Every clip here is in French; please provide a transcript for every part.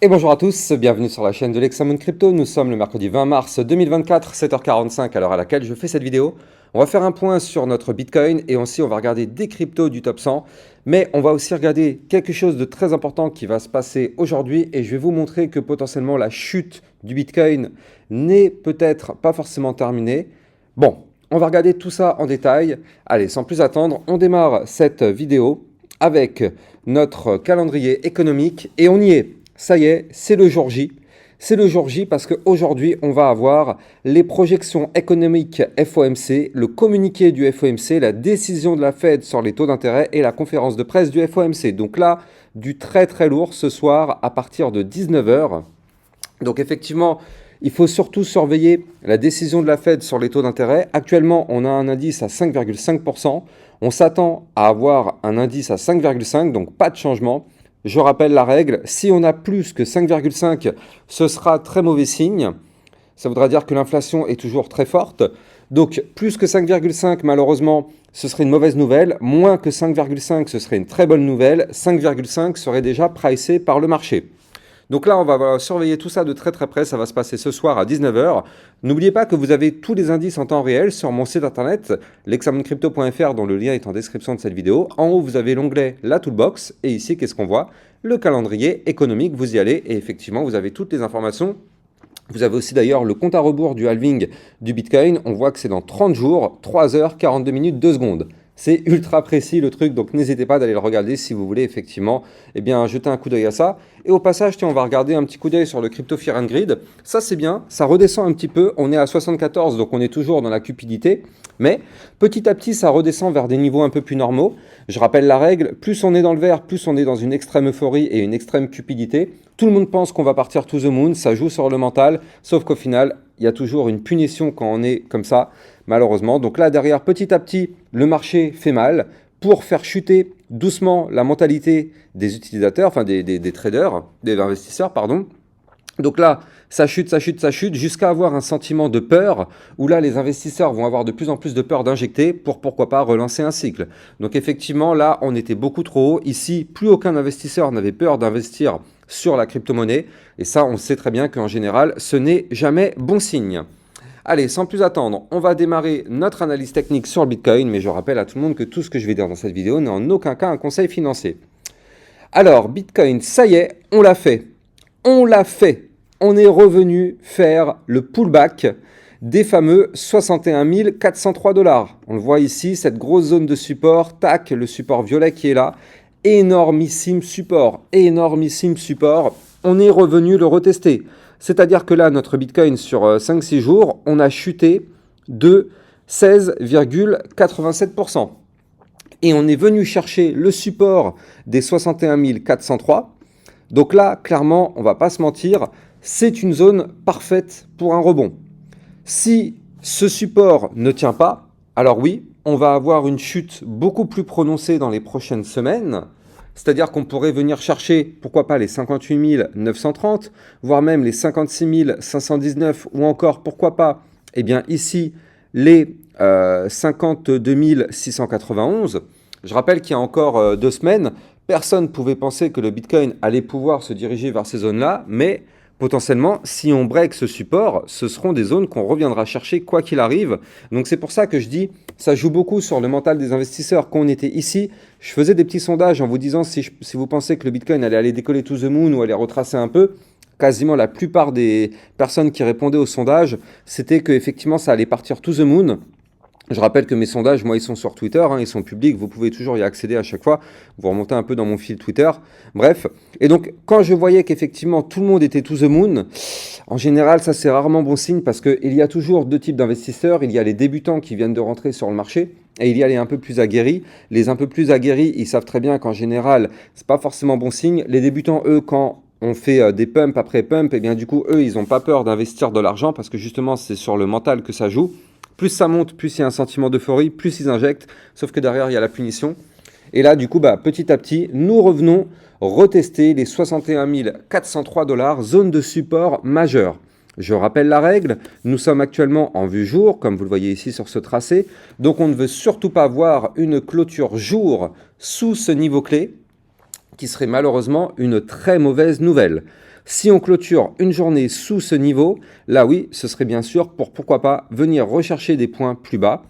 Et bonjour à tous, bienvenue sur la chaîne de l'Hexamone Crypto. Nous sommes le mercredi 20 mars 2024, 7h45 à l'heure à laquelle je fais cette vidéo. On va faire un point sur notre Bitcoin et aussi on va regarder des cryptos du top 100. Mais on va aussi regarder quelque chose de très important qui va se passer aujourd'hui et je vais vous montrer que potentiellement la chute du Bitcoin n'est peut-être pas forcément terminée. Bon, on va regarder tout ça en détail. Allez, sans plus attendre, on démarre cette vidéo avec notre calendrier économique et on y est. Ça y est, c'est le jour J. C'est le jour J parce qu'aujourd'hui, on va avoir les projections économiques FOMC, le communiqué du FOMC, la décision de la Fed sur les taux d'intérêt et la conférence de presse du FOMC. Donc là, du très très lourd ce soir à partir de 19h. Donc effectivement, il faut surtout surveiller la décision de la Fed sur les taux d'intérêt. Actuellement, on a un indice à 5,5%. On s'attend à avoir un indice à 5,5%, donc pas de changement. Je rappelle la règle, si on a plus que 5,5, ce sera très mauvais signe. Ça voudra dire que l'inflation est toujours très forte. Donc plus que 5,5, malheureusement, ce serait une mauvaise nouvelle. Moins que 5,5, ce serait une très bonne nouvelle. 5,5 serait déjà pricé par le marché. Donc là, on va surveiller tout ça de très très près. Ça va se passer ce soir à 19h. N'oubliez pas que vous avez tous les indices en temps réel sur mon site internet, lexamenecrypto.fr, dont le lien est en description de cette vidéo. En haut, vous avez l'onglet La Toolbox. Et ici, qu'est-ce qu'on voit? Le calendrier économique. Vous y allez et effectivement, vous avez toutes les informations. Vous avez aussi d'ailleurs le compte à rebours du halving du Bitcoin. On voit que c'est dans 30 jours, 3 heures, 42 minutes, 2 secondes. C'est ultra précis le truc, donc n'hésitez pas d'aller le regarder si vous voulez effectivement jeter un coup d'œil à ça. Et au passage, tiens, on va regarder un petit coup d'œil sur le Crypto Fear and Greed. Ça c'est bien, ça redescend un petit peu, on est à 74, donc on est toujours dans la cupidité. Mais petit à petit, ça redescend vers des niveaux un peu plus normaux. Je rappelle la règle, plus on est dans le vert, plus on est dans une extrême euphorie et une extrême cupidité. Tout le monde pense qu'on va partir to the moon, ça joue sur le mental, sauf qu'au final, il y a toujours une punition quand on est comme ça, malheureusement. Donc là, derrière, petit à petit, le marché fait mal pour faire chuter doucement la mentalité des utilisateurs, enfin des traders, des investisseurs, pardon. Donc là, ça chute, jusqu'à avoir un sentiment de peur, où là, les investisseurs vont avoir de plus en plus de peur d'injecter pour, pourquoi pas, relancer un cycle. Donc effectivement, là, on était beaucoup trop haut. Ici, plus aucun investisseur n'avait peur d'investir sur la crypto-monnaie. Et ça, on sait très bien qu'en général, ce n'est jamais bon signe. Allez, sans plus attendre, on va démarrer notre analyse technique sur le Bitcoin, mais je rappelle à tout le monde que tout ce que je vais dire dans cette vidéo n'est en aucun cas un conseil financier. Alors, Bitcoin, ça y est, on l'a fait. On l'a fait. On est revenu faire le pullback des fameux 61 403 $. On le voit ici, cette grosse zone de support, tac, le support violet qui est là. Énormissime support, énormissime support. On est revenu le retester. C'est-à-dire que là, notre Bitcoin sur 5-6 jours, on a chuté de 16,87%. Et on est venu chercher le support des 61 403. Donc là, clairement, on ne va pas se mentir, c'est une zone parfaite pour un rebond. Si ce support ne tient pas, alors oui, on va avoir une chute beaucoup plus prononcée dans les prochaines semaines. C'est-à-dire qu'on pourrait venir chercher, pourquoi pas, les 58 930, voire même les 56 519, ou encore, pourquoi pas, eh bien ici, les 52 691. Je rappelle qu'il y a encore 2 semaines, personne ne pouvait penser que le Bitcoin allait pouvoir se diriger vers ces zones-là, mais potentiellement, si on break ce support, ce seront des zones qu'on reviendra chercher quoi qu'il arrive. Donc c'est pour ça que je dis, ça joue beaucoup sur le mental des investisseurs. Quand on était ici, je faisais des petits sondages en vous disant si vous pensez que le Bitcoin allait aller décoller to the moon ou allait retracer un peu. Quasiment la plupart des personnes qui répondaient au sondage, c'était qu'effectivement ça allait partir to the moon. Je rappelle que mes sondages, moi, ils sont sur Twitter, ils sont publics, vous pouvez toujours y accéder à chaque fois. Vous remontez un peu dans mon fil Twitter. Bref, et donc, quand je voyais qu'effectivement, tout le monde était to the moon, en général, ça, c'est rarement bon signe parce qu'il y a toujours 2 types d'investisseurs. Il y a les débutants qui viennent de rentrer sur le marché et il y a les un peu plus aguerris. Les un peu plus aguerris, ils savent très bien qu'en général, c'est pas forcément bon signe. Les débutants, eux, quand on fait des pumps après pumps, et bien du coup, eux, ils n'ont pas peur d'investir de l'argent parce que justement, c'est sur le mental que ça joue. Plus ça monte, plus il y a un sentiment d'euphorie, plus ils injectent, sauf que derrière, il y a la punition. Et là, du coup, petit à petit, nous revenons retester les 61 403 $, zone de support majeure. Je rappelle la règle, nous sommes actuellement en vue jour, comme vous le voyez ici sur ce tracé, donc on ne veut surtout pas voir une clôture jour sous ce niveau clé, qui serait malheureusement une très mauvaise nouvelle. Si on clôture une journée sous ce niveau, là oui, ce serait bien sûr pour pourquoi pas venir rechercher des points plus bas.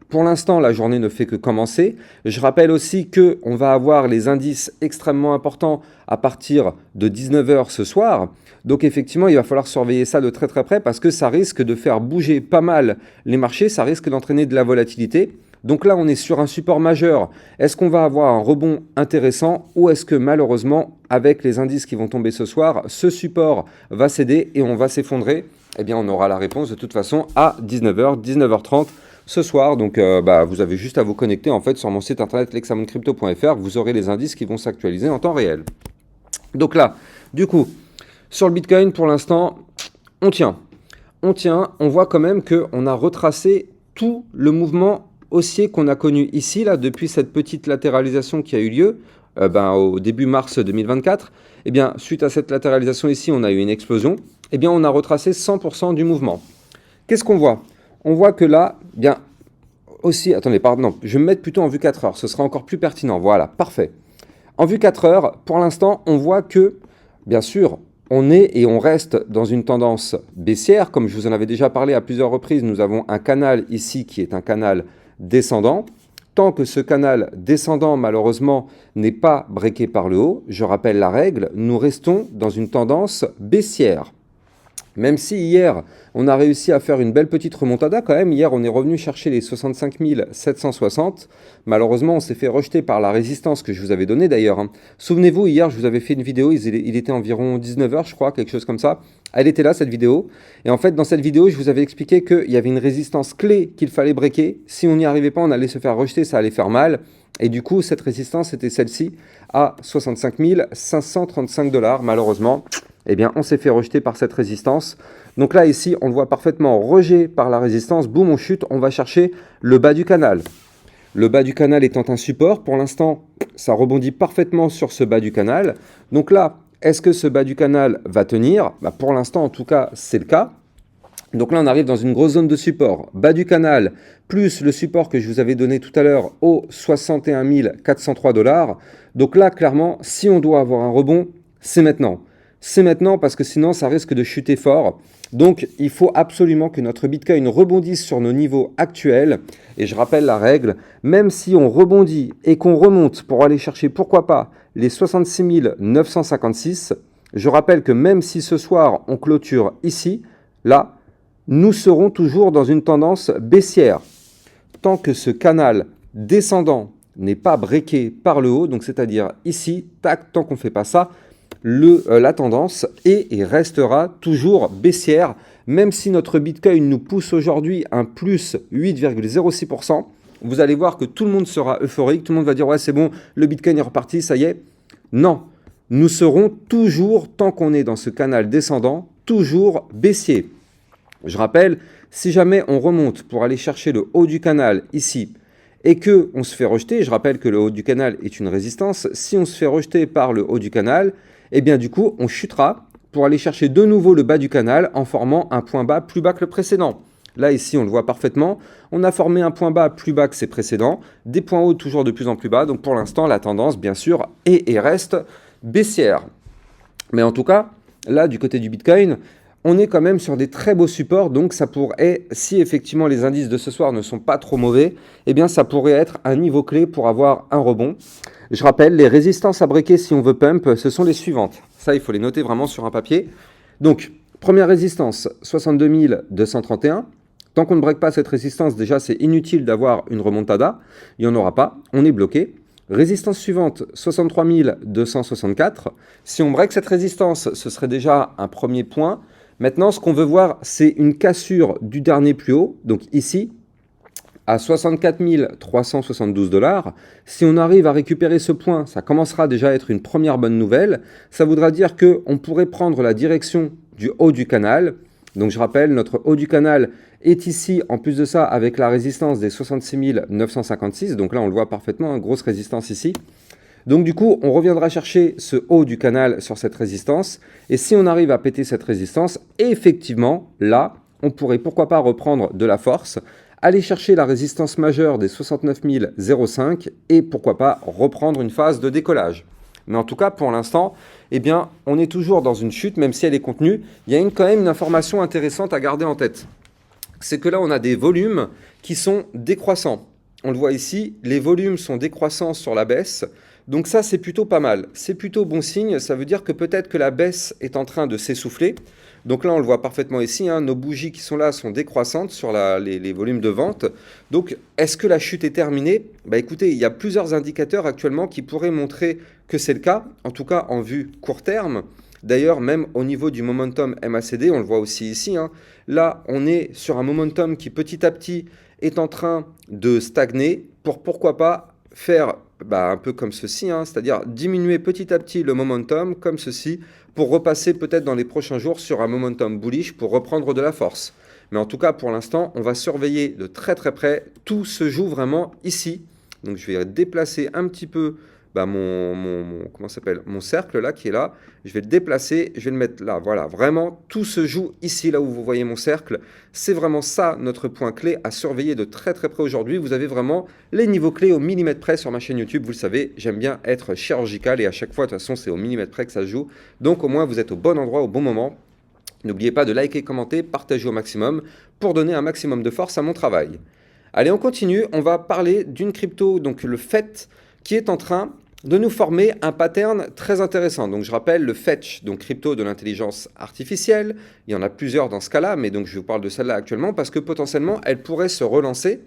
Pour l'instant, la journée ne fait que commencer. Je rappelle aussi qu'on va avoir les indices extrêmement importants à partir de 19 h ce soir. Donc effectivement, il va falloir surveiller ça de très très près parce que ça risque de faire bouger pas mal les marchés, ça risque d'entraîner de la volatilité. Donc là, on est sur un support majeur. Est-ce qu'on va avoir un rebond intéressant ou est-ce que malheureusement, avec les indices qui vont tomber ce soir, ce support va céder et on va s'effondrer? Eh bien, on aura la réponse de toute façon à 19 h, 19 h 30 ce soir. Donc, vous avez juste à vous connecter en fait sur mon site internet lexamoncrypto.fr. Vous aurez les indices qui vont s'actualiser en temps réel. Donc là, du coup, sur le Bitcoin, pour l'instant, on tient. On voit quand même qu'on a retracé tout le mouvement haussier qu'on a connu ici, là, depuis cette petite latéralisation qui a eu lieu au début mars 2024. Eh bien, suite à cette latéralisation ici, on a eu une explosion. Eh bien, on a retracé 100% du mouvement. Qu'est-ce qu'on voit? On voit que là, bien, aussi, attendez, pardon, je vais me mettre plutôt en vue 4 heures, ce sera encore plus pertinent, voilà, parfait. En vue 4 heures, pour l'instant, on voit que, bien sûr, on est et on reste dans une tendance baissière. Comme je vous en avais déjà parlé à plusieurs reprises, nous avons un canal ici qui est un canal descendant. Tant que ce canal descendant, malheureusement, n'est pas breaké par le haut, je rappelle la règle, nous restons dans une tendance baissière. Même si hier, on a réussi à faire une belle petite remontada quand même. Hier, on est revenu chercher les 65 760. Malheureusement, on s'est fait rejeter par la résistance que je vous avais donnée d'ailleurs. Souvenez-vous, hier, je vous avais fait une vidéo. Il était environ 19 h, je crois, quelque chose comme ça. Elle était là, cette vidéo. Et en fait, dans cette vidéo, je vous avais expliqué qu'il y avait une résistance clé qu'il fallait breaker. Si on n'y arrivait pas, on allait se faire rejeter, ça allait faire mal. Et du coup, cette résistance était celle-ci à 65 535 $. Malheureusement, eh bien, on s'est fait rejeter par cette résistance. Donc là, ici, on le voit parfaitement, rejet par la résistance. Boum, on chute, on va chercher le bas du canal. Le bas du canal étant un support, pour l'instant, ça rebondit parfaitement sur ce bas du canal. Donc là, est-ce que ce bas du canal va tenir? Pour l'instant, en tout cas, c'est le cas. Donc là, on arrive dans une grosse zone de support. Bas du canal, plus le support que je vous avais donné tout à l'heure aux 61 403 $. Donc là, clairement, si on doit avoir un rebond, c'est maintenant. C'est maintenant parce que sinon, ça risque de chuter fort. Donc, il faut absolument que notre Bitcoin rebondisse sur nos niveaux actuels. Et je rappelle la règle, même si on rebondit et qu'on remonte pour aller chercher, pourquoi pas, les 66 956, je rappelle que même si ce soir, on clôture ici, là, nous serons toujours dans une tendance baissière. Tant que ce canal descendant n'est pas breaké par le haut, donc c'est-à-dire ici, tac, tant qu'on ne fait pas ça, la tendance est et restera toujours baissière, même si notre Bitcoin nous pousse aujourd'hui un plus 8,06%. Vous allez voir que tout le monde sera euphorique, tout le monde va dire « ouais c'est bon, le Bitcoin est reparti, ça y est ». Non, nous serons toujours, tant qu'on est dans ce canal descendant, toujours baissier. Je rappelle, si jamais on remonte pour aller chercher le haut du canal ici, et qu'on se fait rejeter, je rappelle que le haut du canal est une résistance, si on se fait rejeter par le haut du canal, eh bien du coup, on chutera pour aller chercher de nouveau le bas du canal en formant un point bas plus bas que le précédent. Là, ici, on le voit parfaitement. On a formé un point bas plus bas que ses précédents, des points hauts toujours de plus en plus bas. Donc pour l'instant, la tendance, bien sûr, est et reste baissière. Mais en tout cas, là, du côté du Bitcoin, on est quand même sur des très beaux supports, donc ça pourrait, si effectivement les indices de ce soir ne sont pas trop mauvais, eh bien ça pourrait être un niveau clé pour avoir un rebond. Je rappelle, les résistances à breaker si on veut pump, ce sont les suivantes. Ça, il faut les noter vraiment sur un papier. Donc, première résistance, 62 231. Tant qu'on ne break pas cette résistance, déjà c'est inutile d'avoir une remontada. Il n'y en aura pas, on est bloqué. Résistance suivante, 63 264. Si on break cette résistance, ce serait déjà un premier point. Maintenant, ce qu'on veut voir, c'est une cassure du dernier plus haut, donc ici, à 64 372 $. Si on arrive à récupérer ce point, ça commencera déjà à être une première bonne nouvelle. Ça voudra dire qu'on pourrait prendre la direction du haut du canal. Donc je rappelle, notre haut du canal est ici, en plus de ça, avec la résistance des 66 956. Donc là, on le voit parfaitement, une grosse résistance ici. Donc du coup, on reviendra chercher ce haut du canal sur cette résistance. Et si on arrive à péter cette résistance, effectivement, là, on pourrait pourquoi pas reprendre de la force, aller chercher la résistance majeure des 69 005 et pourquoi pas reprendre une phase de décollage. Mais en tout cas, pour l'instant, eh bien, on est toujours dans une chute, même si elle est contenue. Il y a quand même une information intéressante à garder en tête. C'est que là, on a des volumes qui sont décroissants. On le voit ici, les volumes sont décroissants sur la baisse. Donc ça, c'est plutôt pas mal. C'est plutôt bon signe. Ça veut dire que peut-être que la baisse est en train de s'essouffler. Donc là, on le voit parfaitement ici. Nos bougies qui sont là sont décroissantes sur les volumes de vente. Donc, est-ce que la chute est terminée? Bah, écoutez, il y a plusieurs indicateurs actuellement qui pourraient montrer que c'est le cas, en tout cas en vue court terme. D'ailleurs, même au niveau du momentum MACD, on le voit aussi ici. Là, on est sur un momentum qui petit à petit est en train de stagner pour pourquoi pas faire un peu comme ceci, c'est-à-dire diminuer petit à petit le momentum comme ceci pour repasser peut-être dans les prochains jours sur un momentum bullish pour reprendre de la force. Mais en tout cas, pour l'instant, on va surveiller de très très près. Tout se joue vraiment ici. Donc je vais déplacer un petit peu mon cercle là qui est là. Je vais le déplacer, je vais le mettre là. Voilà, vraiment, tout se joue ici, là où vous voyez mon cercle. C'est vraiment ça notre point clé à surveiller de très très près aujourd'hui. Vous avez vraiment les niveaux clés au millimètre près sur ma chaîne YouTube. Vous le savez, j'aime bien être chirurgical et à chaque fois, de toute façon, c'est au millimètre près que ça se joue. Donc au moins, vous êtes au bon endroit, au bon moment. N'oubliez pas de liker, commenter, partager au maximum pour donner un maximum de force à mon travail. Allez, on continue. On va parler d'une crypto, donc le FET, qui est en train de nous former un pattern très intéressant. Donc je rappelle le Fetch, donc crypto de l'intelligence artificielle. Il y en a plusieurs dans ce cas-là, mais donc je vous parle de celle-là actuellement parce que potentiellement elle pourrait se relancer.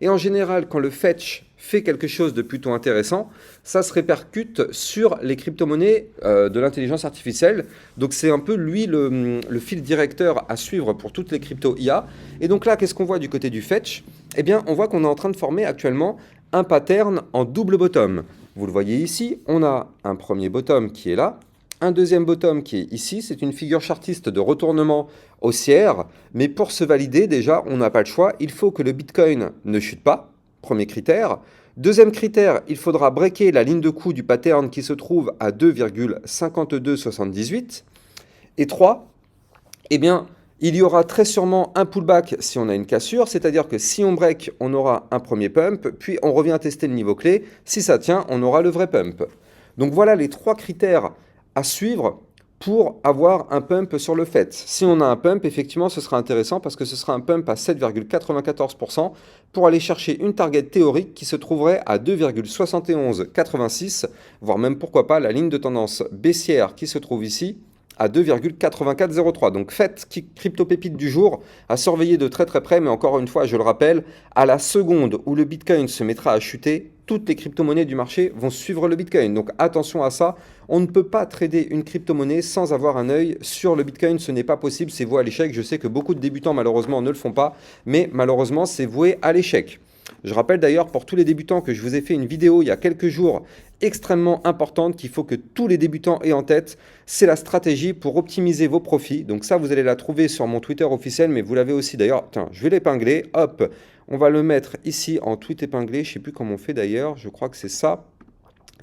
Et en général, quand le Fetch fait quelque chose de plutôt intéressant, ça se répercute sur les crypto-monnaies de l'intelligence artificielle. Donc c'est un peu lui le fil directeur à suivre pour toutes les crypto IA. Et donc là, qu'est-ce qu'on voit du côté du Fetch? Eh bien, on voit qu'on est en train de former actuellement un pattern en double bottom. Vous le voyez ici, on a un premier bottom qui est là, un deuxième bottom qui est ici. C'est une figure chartiste de retournement haussière, mais pour se valider, déjà, on n'a pas le choix. Il faut que le Bitcoin ne chute pas, premier critère. Deuxième critère, il faudra breaker la ligne de coup du pattern qui se trouve à 2,5278. Et 3, eh bien, il y aura très sûrement un pullback si on a une cassure, c'est-à-dire que si on break, on aura un premier pump, puis on revient tester le niveau clé. Si ça tient, on aura le vrai pump. Donc voilà les trois critères à suivre pour avoir un pump sur le FET. Si on a un pump, effectivement, ce sera intéressant parce que ce sera un pump à 7,94% pour aller chercher une target théorique qui se trouverait à 2,7186, voire même pourquoi pas la ligne de tendance baissière qui se trouve ici à 2,8403. Donc faites crypto pépite du jour à surveiller de très très près, mais encore une fois, je le rappelle, à la seconde où le Bitcoin se mettra à chuter, toutes les crypto-monnaies du marché vont suivre le Bitcoin. Donc attention à ça, on ne peut pas trader une crypto-monnaie sans avoir un œil sur le Bitcoin, ce n'est pas possible, c'est voué à l'échec. Je sais que beaucoup de débutants malheureusement ne le font pas, mais malheureusement c'est voué à l'échec. Je rappelle d'ailleurs pour tous les débutants que je vous ai fait une vidéo il y a quelques jours extrêmement importante qu'il faut que tous les débutants aient en tête. C'est la stratégie pour optimiser vos profits. Donc ça, vous allez la trouver sur mon Twitter officiel, mais vous l'avez aussi d'ailleurs. Tiens, je vais l'épingler. Hop, on va le mettre ici en tweet épinglé. Je ne sais plus comment on fait d'ailleurs. Je crois que c'est ça.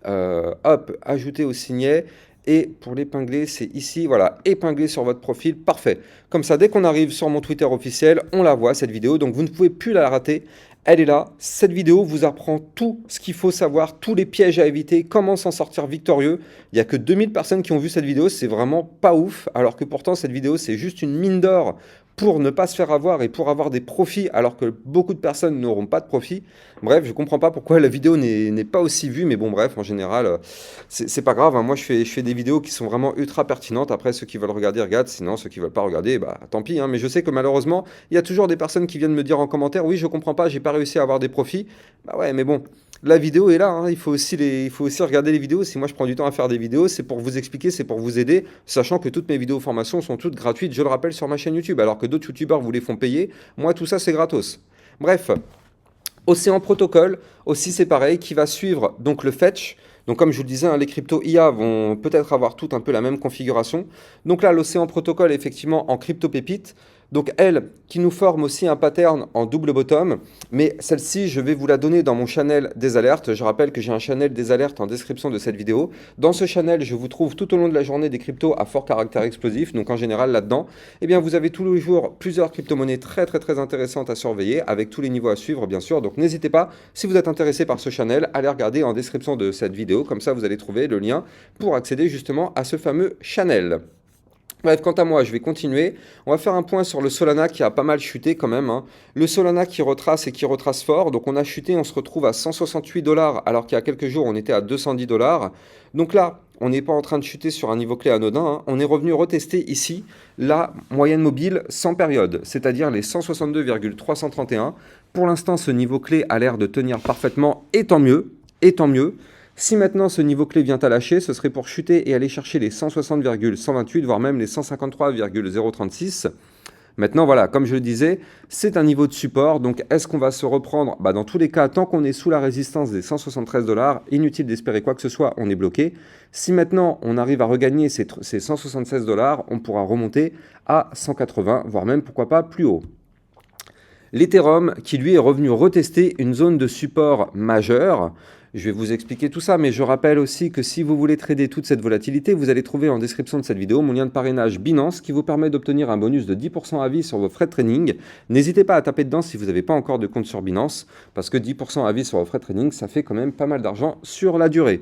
Hop, ajouter au signet. Et pour l'épingler, c'est ici, voilà, épingler sur votre profil, parfait. Comme ça, dès qu'on arrive sur mon Twitter officiel, on la voit, cette vidéo, donc vous ne pouvez plus la rater. Elle est là, cette vidéo vous apprend tout ce qu'il faut savoir, tous les pièges à éviter, comment s'en sortir victorieux. Il n'y a que 2000 personnes qui ont vu cette vidéo, c'est vraiment pas ouf, alors que pourtant cette vidéo c'est juste une mine d'or pour ne pas se faire avoir et pour avoir des profits alors que beaucoup de personnes n'auront pas de profit. Bref, je ne comprends pas pourquoi la vidéo n'est pas aussi vue, mais bon bref, en général, c'est pas grave. Moi je fais des vidéos qui sont vraiment ultra pertinentes. Après, ceux qui veulent regarder, regardent. Sinon, ceux qui veulent pas regarder, bah tant pis. Mais je sais que malheureusement, il y a toujours des personnes qui viennent me dire en commentaire, oui, je comprends pas, j'ai pas réussi à avoir des profits. Bah ouais, mais bon, la vidéo est là, il faut aussi regarder les vidéos. Si moi je prends du temps à faire des vidéos, c'est pour vous expliquer, c'est pour vous aider, sachant que toutes mes vidéos formations sont toutes gratuites, je le rappelle, sur ma chaîne YouTube, alors que d'autres youtubeurs vous les font payer. Moi, tout ça, c'est gratos. Bref, Océan Protocol, aussi c'est pareil, qui va suivre donc le Fetch. Donc comme je vous le disais, les crypto IA vont peut-être avoir toutes un peu la même configuration. Donc là, l'Océan Protocol est effectivement en crypto pépite. Donc elle, qui nous forme aussi un pattern en double bottom, mais celle-ci, je vais vous la donner dans mon channel des alertes. Je rappelle que j'ai un channel des alertes en description de cette vidéo. Dans ce channel, je vous trouve tout au long de la journée des cryptos à fort caractère explosif. Donc en général, là-dedans, eh bien, vous avez tous les jours plusieurs crypto-monnaies très intéressantes à surveiller, avec tous les niveaux à suivre, bien sûr. Donc n'hésitez pas, si vous êtes intéressé par ce channel, à aller regarder en description de cette vidéo. Comme ça, vous allez trouver le lien pour accéder justement à ce fameux channel. Bref, quant à moi, je vais continuer. On va faire un point sur le Solana qui a pas mal chuté quand même, hein. Le Solana qui retrace et qui retrace fort. Donc on a chuté, on se retrouve à 168 $, alors qu'il y a quelques jours, on était à 210 $. Donc là, on n'est pas en train de chuter sur un niveau clé anodin, hein. On est revenu retester ici la moyenne mobile sans période, c'est-à-dire les 162,331. Pour l'instant, ce niveau clé a l'air de tenir parfaitement, et tant mieux, et tant mieux. Si maintenant ce niveau clé vient à lâcher, ce serait pour chuter et aller chercher les 160,128, voire même les 153,036. Maintenant, voilà, comme je le disais, c'est un niveau de support. Donc, est-ce qu'on va se reprendre? Dans tous les cas, tant qu'on est sous la résistance des 173 $, inutile d'espérer quoi que ce soit, on est bloqué. Si maintenant, on arrive à regagner ces 176 $, on pourra remonter à 180, voire même, pourquoi pas, plus haut. L'Ethereum, qui lui est revenu retester une zone de support majeure. Je vais vous expliquer tout ça, mais je rappelle aussi que si vous voulez trader toute cette volatilité, vous allez trouver en description de cette vidéo mon lien de parrainage Binance qui vous permet d'obtenir un bonus de 10% à vie sur vos frais de trading. N'hésitez pas à taper dedans si vous n'avez pas encore de compte sur Binance, parce que 10% à vie sur vos frais de trading, ça fait quand même pas mal d'argent sur la durée.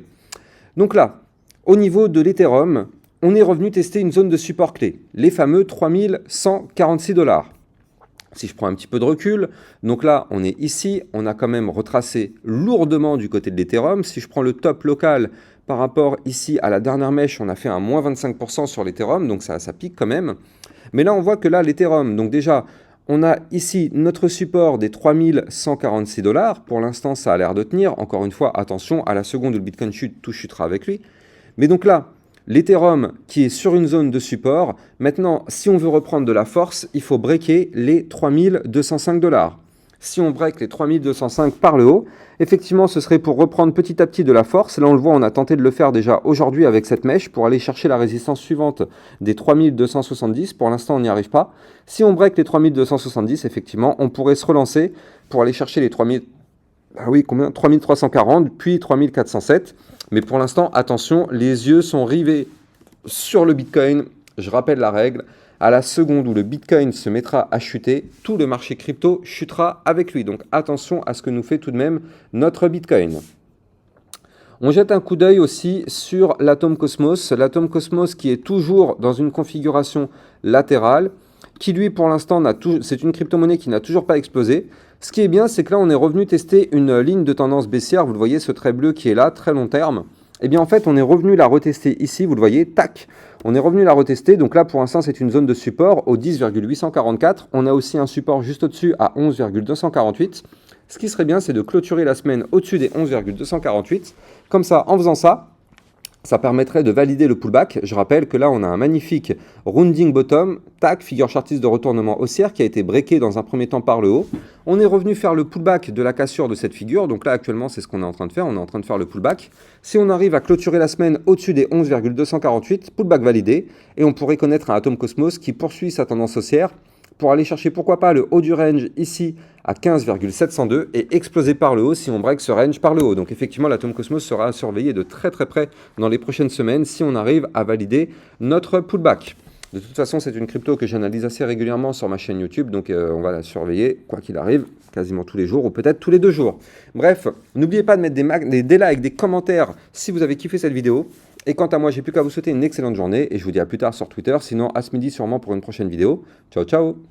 Donc là, au niveau de l'Ethereum, on est revenu tester une zone de support clé, les fameux 3146 $. Si je prends un petit peu de recul, donc là, on est ici, on a quand même retracé lourdement du côté de l'Ethereum. Si je prends le top local par rapport ici à la dernière mèche, on a fait un moins 25% sur l'Ethereum, donc ça pique quand même. Mais là, on voit que là, l'Ethereum, donc déjà, on a ici notre support des 3146 $. Pour l'instant, ça a l'air de tenir. Encore une fois, attention, à la seconde où le Bitcoin chute, tout chutera avec lui. Mais donc là, l'Ethereum qui est sur une zone de support. Maintenant, si on veut reprendre de la force, il faut breaker les 3205 $. Si on break les 3205 par le haut, effectivement, ce serait pour reprendre petit à petit de la force. Là, on le voit, on a tenté de le faire déjà aujourd'hui avec cette mèche pour aller chercher la résistance suivante des 3270. Pour l'instant, on n'y arrive pas. Si on break les 3270, effectivement, on pourrait se relancer pour aller chercher les 3340, puis 3407. Mais pour l'instant, attention, les yeux sont rivés sur le Bitcoin. Je rappelle la règle, à la seconde où le Bitcoin se mettra à chuter, tout le marché crypto chutera avec lui. Donc attention à ce que nous fait tout de même notre Bitcoin. On jette un coup d'œil aussi sur l'Atom Cosmos. L'Atom Cosmos qui est toujours dans une configuration latérale, qui lui pour l'instant, c'est une crypto-monnaie qui n'a toujours pas explosé. Ce qui est bien, c'est que là, on est revenu tester une ligne de tendance baissière. Vous le voyez, ce trait bleu qui est là, très long terme. Eh bien, en fait, on est revenu la retester ici. Vous le voyez, tac. On est revenu la retester. Donc là, pour l'instant, c'est une zone de support au 10,844. On a aussi un support juste au-dessus à 11,248. Ce qui serait bien, c'est de clôturer la semaine au-dessus des 11,248. Comme ça, en faisant ça, ça permettrait de valider le pullback. Je rappelle que là, on a un magnifique rounding bottom, tac, figure chartiste de retournement haussière qui a été breaké dans un premier temps par le haut. On est revenu faire le pullback de la cassure de cette figure. Donc là, actuellement, c'est ce qu'on est en train de faire. On est en train de faire le pullback. Si on arrive à clôturer la semaine au-dessus des 11,248, pullback validé. Et on pourrait connaître un Atom Cosmos qui poursuit sa tendance haussière pour aller chercher, pourquoi pas, le haut du range ici à 15,702 et exploser par le haut si on break ce range par le haut. Donc effectivement, l'Atom Cosmos sera surveillé de très près dans les prochaines semaines si on arrive à valider notre pullback. De toute façon, c'est une crypto que j'analyse assez régulièrement sur ma chaîne YouTube, donc on va la surveiller, quoi qu'il arrive, quasiment tous les jours ou peut-être tous les 2 jours. Bref, n'oubliez pas de mettre des likes, des commentaires si vous avez kiffé cette vidéo. Et quant à moi, j'ai plus qu'à vous souhaiter une excellente journée et je vous dis à plus tard sur Twitter, sinon à ce midi sûrement pour une prochaine vidéo. Ciao, ciao!